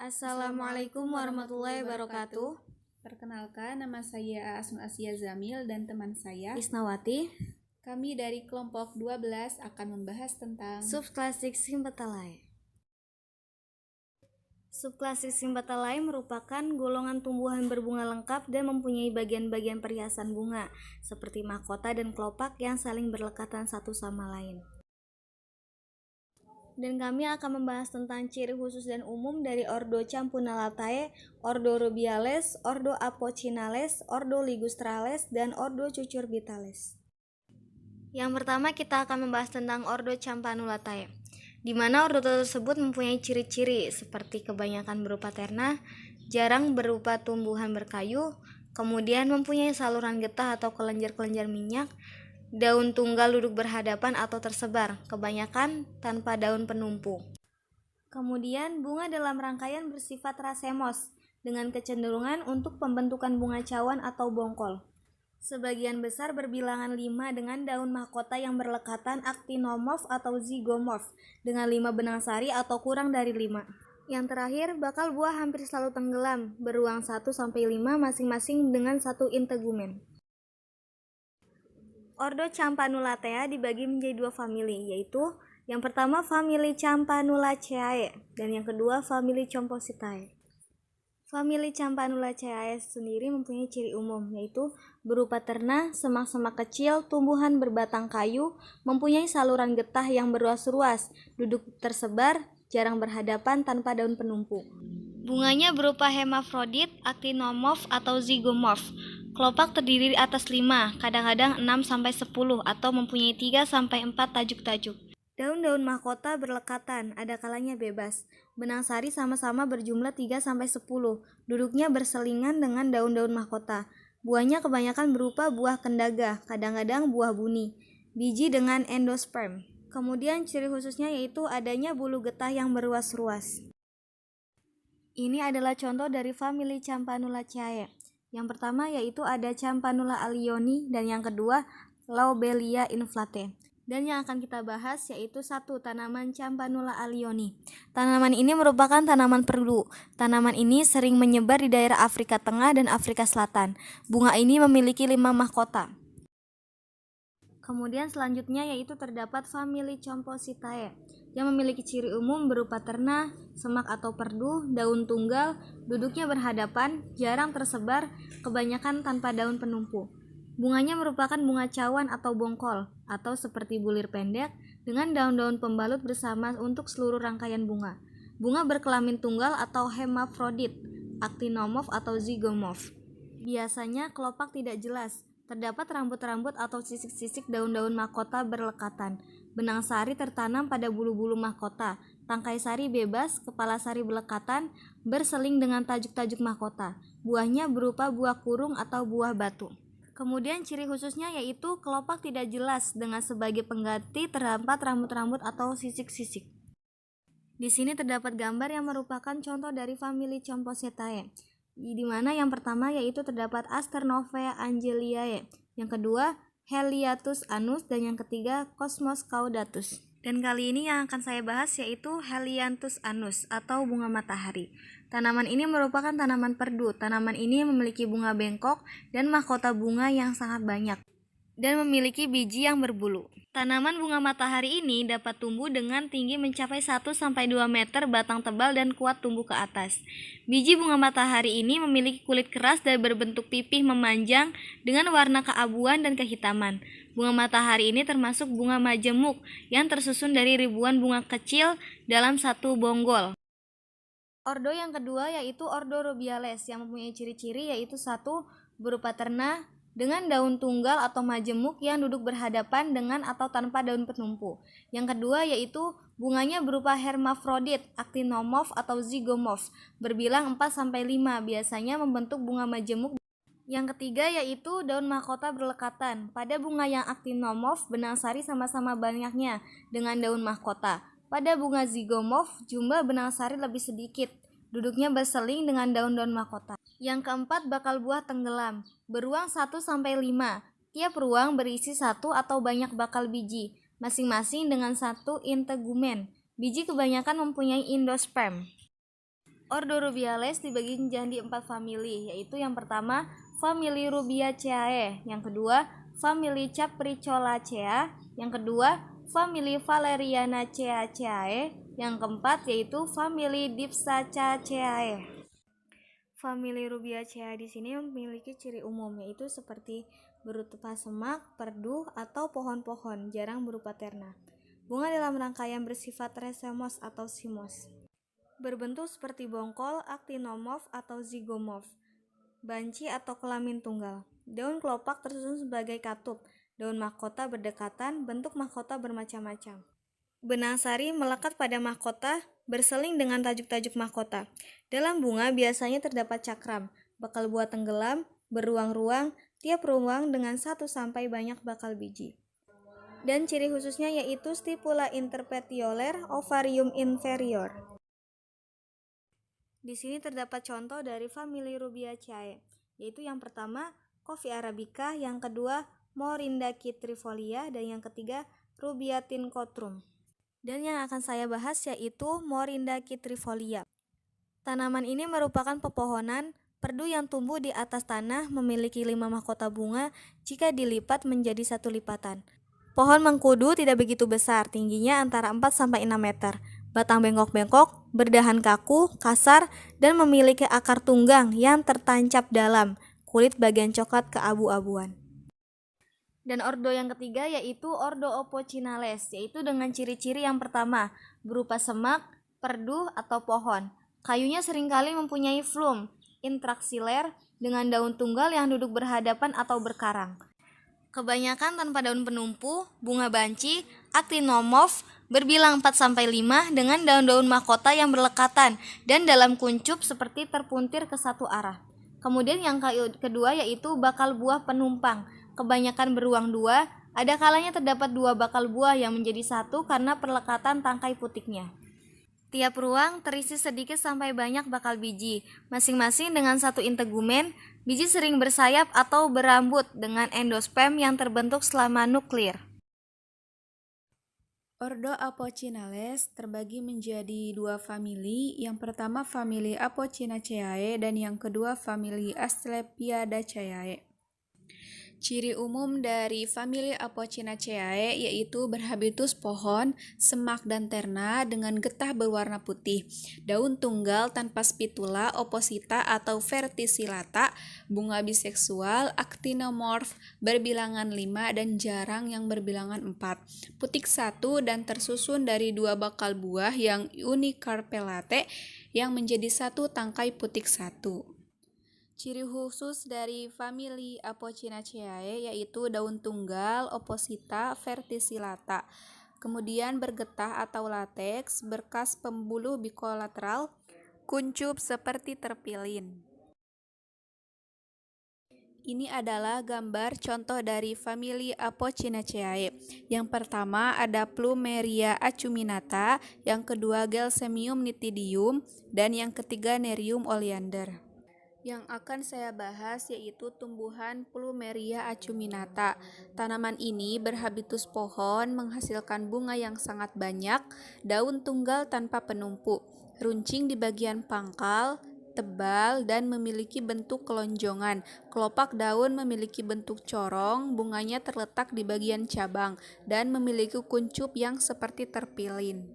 Assalamualaikum warahmatullahi wabarakatuh. Perkenalkan, nama saya Asma Asia Zamil dan teman saya Isnawati. Kami dari kelompok 12 akan membahas tentang Subklasik Sympatalae. Subklasik Sympatalae merupakan golongan tumbuhan berbunga lengkap dan mempunyai bagian-bagian perhiasan bunga, seperti mahkota dan kelopak yang saling berlekatan satu sama lain. Dan kami akan membahas tentang ciri khusus dan umum dari Ordo Campanulatae, Ordo Rubiales, Ordo Apocynalis, Ordo Ligustrales, dan Ordo Cucurbitales. Yang pertama kita akan membahas tentang Ordo Campanulatae, di mana ordo tersebut mempunyai ciri-ciri seperti kebanyakan berupa terna, jarang berupa tumbuhan berkayu, kemudian mempunyai saluran getah atau kelenjar-kelenjar minyak, daun tunggal duduk berhadapan atau tersebar, kebanyakan tanpa daun penumpu. Kemudian bunga dalam rangkaian bersifat rasemos dengan kecenderungan untuk pembentukan bunga cawan atau bongkol. Sebagian besar berbilangan 5 dengan daun mahkota yang berlekatan actinomorf atau zygomorf dengan 5 benang sari atau kurang dari 5. Yang terakhir, bakal buah hampir selalu tenggelam, beruang 1-5 masing-masing dengan 1 integumen. Ordo Campanulatea dibagi menjadi 2 famili, yaitu yang pertama famili Campanulaceae dan yang kedua famili Compositae. Famili Campanulaceae sendiri mempunyai ciri umum, yaitu berupa terna, semak-semak kecil, tumbuhan berbatang kayu, mempunyai saluran getah yang berruas-ruas, duduk tersebar, jarang berhadapan tanpa daun penumpu. Bunganya berupa hermafrodit, actinomorf atau zygomorf. Kelopak terdiri di atas 5, kadang-kadang 6-10 atau mempunyai 3-4 tajuk-tajuk. Daun-daun mahkota berlekatan, ada kalanya bebas. Benang sari sama-sama berjumlah 3-10, duduknya berselingan dengan daun-daun mahkota. Buahnya kebanyakan berupa buah kendaga, kadang-kadang buah buni. Biji dengan endosperm. Kemudian ciri khususnya yaitu adanya bulu getah yang berruas-ruas. Ini adalah contoh dari famili Campanulaceae. Yang pertama yaitu ada Campanula allioni dan yang kedua Lobelia inflate. Dan yang akan kita bahas yaitu 1. Tanaman Campanula allioni. Tanaman ini merupakan tanaman perdu. Tanaman ini sering menyebar di daerah Afrika Tengah dan Afrika Selatan. Bunga ini memiliki 5 mahkota. Kemudian selanjutnya yaitu terdapat famili Compositae yang memiliki ciri umum berupa terna, semak atau perdu, daun tunggal, duduknya berhadapan, jarang tersebar, kebanyakan tanpa daun penumpu. Bunganya merupakan bunga cawan atau bongkol, atau seperti bulir pendek, dengan daun-daun pembalut bersama untuk seluruh rangkaian bunga. Bunga berkelamin tunggal atau hermafrodit, actinomorf atau zygomorf. Biasanya kelopak tidak jelas, terdapat rambut-rambut atau sisik-sisik daun-daun mahkota berlekatan. Benang sari tertanam pada bulu-bulu mahkota, tangkai sari bebas, kepala sari berlekatan, berseling dengan tajuk-tajuk mahkota. Buahnya berupa buah kurung atau buah batu. Kemudian ciri khususnya yaitu kelopak tidak jelas dengan sebagai pengganti terdapat rambut-rambut atau sisik-sisik. Di sini terdapat gambar yang merupakan contoh dari famili Compositae, di mana yang pertama yaitu terdapat Asternovea angeliae, yang kedua Helianthus anus, dan yang ketiga Cosmos caudatus. Dan kali ini yang akan saya bahas yaitu Helianthus anus atau bunga matahari. Tanaman ini merupakan tanaman perdu. Tanaman ini memiliki bunga bengkok dan mahkota bunga yang sangat banyak dan memiliki biji yang berbulu. Tanaman bunga matahari ini dapat tumbuh dengan tinggi mencapai 1-2 meter, batang tebal dan kuat tumbuh ke atas. Biji bunga matahari ini memiliki kulit keras dan berbentuk pipih memanjang dengan warna keabuan dan kehitaman. Bunga matahari ini termasuk bunga majemuk yang tersusun dari ribuan bunga kecil dalam satu bonggol. Ordo yang kedua yaitu Ordo Rubiales yang mempunyai ciri-ciri yaitu 1. Berupa terna dengan daun tunggal atau majemuk yang duduk berhadapan dengan atau tanpa daun penumpu. Yang kedua yaitu bunganya berupa hermafrodit, actinomorf atau zygomorf, berbilang 4-5, biasanya membentuk bunga majemuk. Yang ketiga yaitu daun mahkota berlekatan. Pada bunga yang actinomorf, benang sari sama-sama banyaknya dengan daun mahkota. Pada bunga zygomorf, jumlah benang sari lebih sedikit. Duduknya berseling dengan daun-daun mahkota. Yang keempat bakal buah tenggelam, beruang 1-5. Tiap ruang berisi 1 atau banyak bakal biji, masing-masing dengan 1 integumen. Biji kebanyakan mempunyai endosperm. Ordo Rubiales dibagi menjadi 4 famili, yaitu yang pertama famili Rubiaceae, yang kedua famili Capricolaceae, yang kedua famili Valerianaceae, yang keempat yaitu famili Dipsacaceae. Famili Rubiaceae di sini memiliki ciri umum, yaitu seperti berupa semak, perdu, atau pohon-pohon, jarang berupa terna. Bunga dalam rangkaian bersifat racemose atau cimose. Berbentuk seperti bongkol, actinomorph atau zygomorph. Banci atau kelamin tunggal. Daun kelopak tersusun sebagai katup. Daun mahkota berdekatan, bentuk mahkota bermacam-macam. Benang sari melekat pada mahkota, berseling dengan tajuk-tajuk mahkota. Dalam bunga biasanya terdapat cakram, bakal buah tenggelam, beruang-ruang, tiap ruang dengan 1 sampai banyak bakal biji. Dan ciri khususnya yaitu stipula interpetioler, ovarium inferior. Di sini terdapat contoh dari famili Rubiaceae, yaitu yang pertama Coffea arabica, yang kedua Morinda citrifolia, dan yang ketiga Rubiatincotrум. Dan yang akan saya bahas yaitu Morinda citrifolia. Tanaman ini merupakan pepohonan perdu yang tumbuh di atas tanah, memiliki 5 mahkota bunga jika dilipat menjadi 1 lipatan. Pohon mengkudu tidak begitu besar, tingginya antara 4-6 meter. Batang bengkok-bengkok, berdahan kaku, kasar, dan memiliki akar tunggang yang tertancap dalam, kulit bagian coklat keabu-abuan. Dan ordo yang ketiga yaitu Ordo Opocinales, yaitu dengan ciri-ciri yang pertama, berupa semak, perdu, atau pohon. Kayunya seringkali mempunyai flum, intraksiler, dengan daun tunggal yang duduk berhadapan atau berkarang. Kebanyakan tanpa daun penumpu, bunga banci, actinomorph, berbilang 4-5 dengan daun-daun mahkota yang berlekatan dan dalam kuncup seperti terpuntir ke satu arah. Kemudian yang kedua yaitu bakal buah penumpang. Kebanyakan beruang 2, ada kalanya terdapat 2 bakal buah yang menjadi 1 karena perlekatan tangkai putiknya. Tiap ruang terisi sedikit sampai banyak bakal biji, masing-masing dengan 1 integumen. Biji sering bersayap atau berambut dengan endosperm yang terbentuk selama nuklir. Ordo Apocinales terbagi menjadi 2 famili, yang pertama famili Apocinaceae dan yang kedua famili Asclepiadaceae. Ciri umum dari famili Apocinaceae yaitu berhabitus pohon, semak dan terna dengan getah berwarna putih, daun tunggal tanpa spitula, oposita atau verticillata, bunga biseksual, actinomorph, berbilangan 5 dan jarang yang berbilangan 4, putik 1 dan tersusun dari 2 bakal buah yang unicarpellate yang menjadi 1 tangkai putik 1. Ciri khusus dari famili Apocinaceae yaitu daun tunggal, oposita, verticillata. Kemudian bergetah atau lateks, berkas pembuluh bikolateral, kuncup seperti terpilin. Ini adalah gambar contoh dari famili Apocinaceae. Yang pertama ada Plumeria acuminata, yang kedua Gelsemium nitidium, dan yang ketiga Nerium oleander. Yang akan saya bahas yaitu tumbuhan Plumeria acuminata. Tanaman ini berhabitus pohon, menghasilkan bunga yang sangat banyak, daun tunggal tanpa penumpu, runcing di bagian pangkal, tebal, dan memiliki bentuk kelonjongan. Kelopak daun memiliki bentuk corong, bunganya terletak di bagian cabang, dan memiliki kuncup yang seperti terpilin.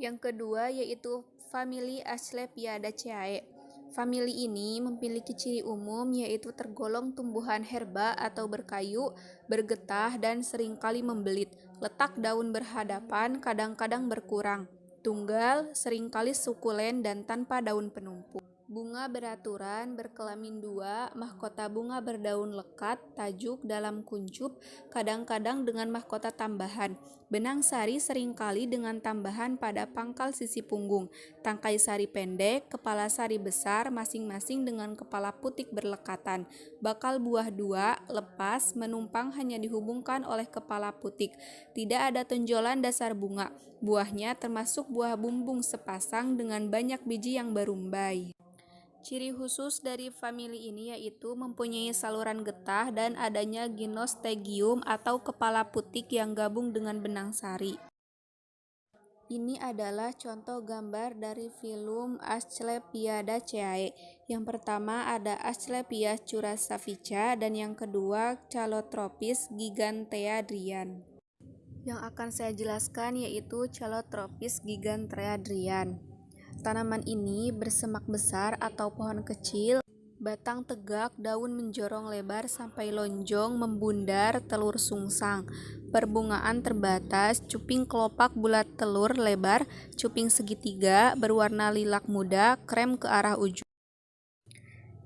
Yang kedua yaitu famili Asclepiadaceae. Famili ini memiliki ciri umum yaitu tergolong tumbuhan herba atau berkayu, bergetah, dan seringkali membelit. Letak daun berhadapan, kadang-kadang berkurang. Tunggal, seringkali sukulen dan tanpa daun penumpu. Bunga beraturan, berkelamin 2, mahkota bunga berdaun lekat, tajuk dalam kuncup, kadang-kadang dengan mahkota tambahan. Benang sari seringkali dengan tambahan pada pangkal sisi punggung. Tangkai sari pendek, kepala sari besar, masing-masing dengan kepala putik berlekatan. Bakal buah 2, lepas, menumpang hanya dihubungkan oleh kepala putik. Tidak ada tonjolan dasar bunga. Buahnya termasuk buah bumbung sepasang dengan banyak biji yang berumbai. Ciri khusus dari famili ini yaitu mempunyai saluran getah dan adanya ginostegium atau kepala putik yang gabung dengan benang sari. Ini adalah contoh gambar dari filum Asclepiadaceae. Yang pertama ada Asclepias curasafica dan yang kedua Calotropis giganteadrian. Yang akan saya jelaskan yaitu Calotropis giganteadrian. Tanaman ini bersemak besar atau pohon kecil, batang tegak, daun menjorong lebar sampai lonjong, membundar, telur sungsang. Perbungaan terbatas, cuping kelopak bulat telur lebar, cuping segitiga, berwarna lilac muda, krem ke arah ujung.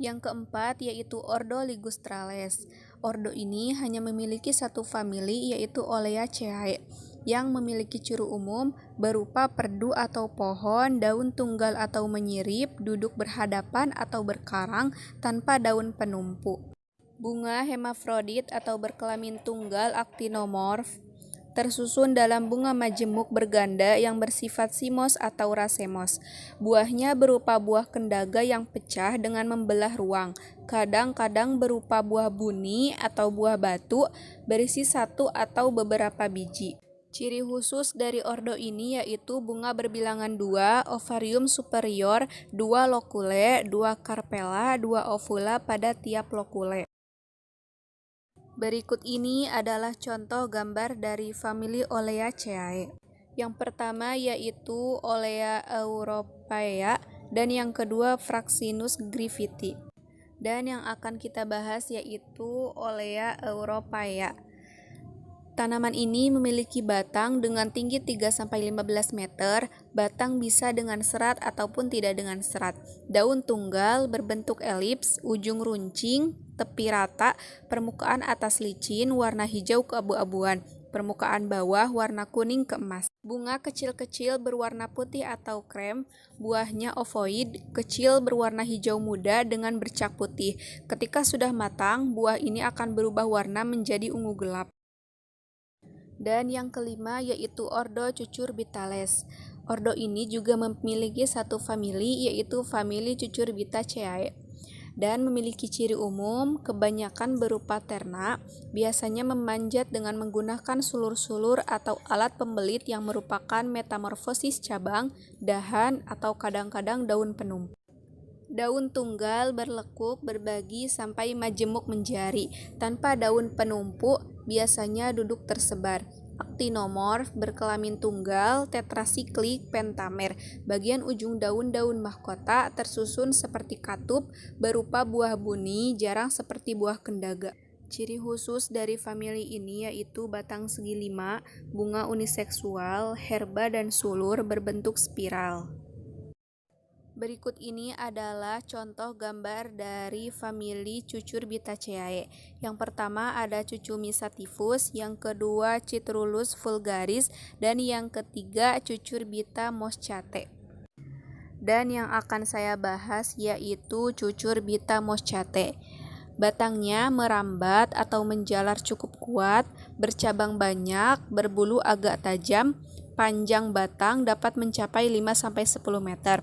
Yang keempat yaitu Ordo Ligustrales. Ordo ini hanya memiliki satu famili yaitu Oleaceae yang memiliki ciri umum berupa perdu atau pohon, daun tunggal atau menyirip, duduk berhadapan atau berkarang tanpa daun penumpu. Bunga hermafrodit atau berkelamin tunggal aktinomorf, tersusun dalam bunga majemuk berganda yang bersifat simos atau racemos. Buahnya berupa buah kendaga yang pecah dengan membelah ruang. Kadang-kadang berupa buah buni atau buah batu berisi satu atau beberapa biji. Ciri khusus dari ordo ini yaitu bunga berbilangan 2, ovarium superior, 2 lokule, 2 carpella, 2 ovula pada tiap lokule. Berikut ini adalah contoh gambar dari famili Oleaceae. Yang pertama yaitu Olea europaea dan yang kedua Fraxinus griffithii. Dan yang akan kita bahas yaitu Olea europaea. Tanaman ini memiliki batang dengan tinggi 3-15 meter, batang bisa dengan serat ataupun tidak dengan serat. Daun tunggal berbentuk elips, ujung runcing, tepi rata, permukaan atas licin, warna hijau keabu-abuan, permukaan bawah warna kuning keemas. Bunga kecil-kecil berwarna putih atau krem, buahnya ovoid, kecil berwarna hijau muda dengan bercak putih. Ketika sudah matang, buah ini akan berubah warna menjadi ungu gelap. Dan yang kelima yaitu Ordo Cucurbitales. Ordo ini juga memiliki satu famili yaitu famili Cucurbitaceae dan memiliki ciri umum kebanyakan berupa terna, biasanya memanjat dengan menggunakan sulur-sulur atau alat pembelit yang merupakan metamorfosis cabang, dahan, atau kadang-kadang daun penumpu. Daun tunggal berlekuk berbagi sampai majemuk menjari, tanpa daun penumpu, biasanya duduk tersebar. Actinomorf berkelamin tunggal, tetrasiklik, pentamer. Bagian ujung daun-daun mahkota tersusun seperti katup, berupa buah buni, jarang seperti buah kendaga. Ciri khusus dari famili ini yaitu batang segi 5, bunga uniseksual, herba dan sulur berbentuk spiral. Berikut ini adalah contoh gambar dari famili Cucurbitaceae. Yang pertama ada Cucumis sativus, yang kedua Citrullus vulgaris, dan yang ketiga Cucurbita moschate. Dan yang akan saya bahas yaitu Cucurbita moschate. Batangnya merambat atau menjalar cukup kuat, bercabang banyak, berbulu agak tajam, panjang batang dapat mencapai 5-10 meter.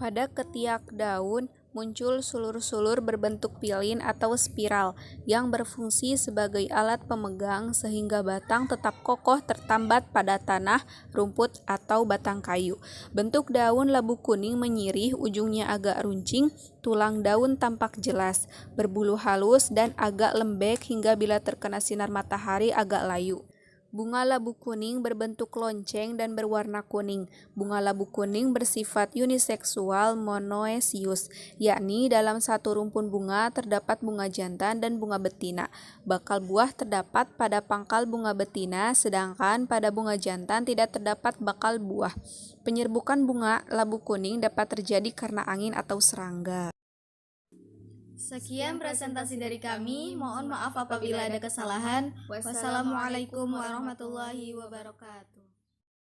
Pada ketiak daun muncul sulur-sulur berbentuk pilin atau spiral yang berfungsi sebagai alat pemegang sehingga batang tetap kokoh tertambat pada tanah, rumput, atau batang kayu. Bentuk daun labu kuning menyirih, ujungnya agak runcing, tulang daun tampak jelas, berbulu halus dan agak lembek hingga bila terkena sinar matahari agak layu. Bunga labu kuning berbentuk lonceng dan berwarna kuning. Bunga labu kuning bersifat uniseksual monoecious, yakni dalam satu rumpun bunga terdapat bunga jantan dan bunga betina. Bakal buah terdapat pada pangkal bunga betina, sedangkan pada bunga jantan tidak terdapat bakal buah. Penyerbukan bunga labu kuning dapat terjadi karena angin atau serangga. Sekian presentasi dari kami. Mohon maaf apabila ada kesalahan. Wassalamualaikum warahmatullahi wabarakatuh.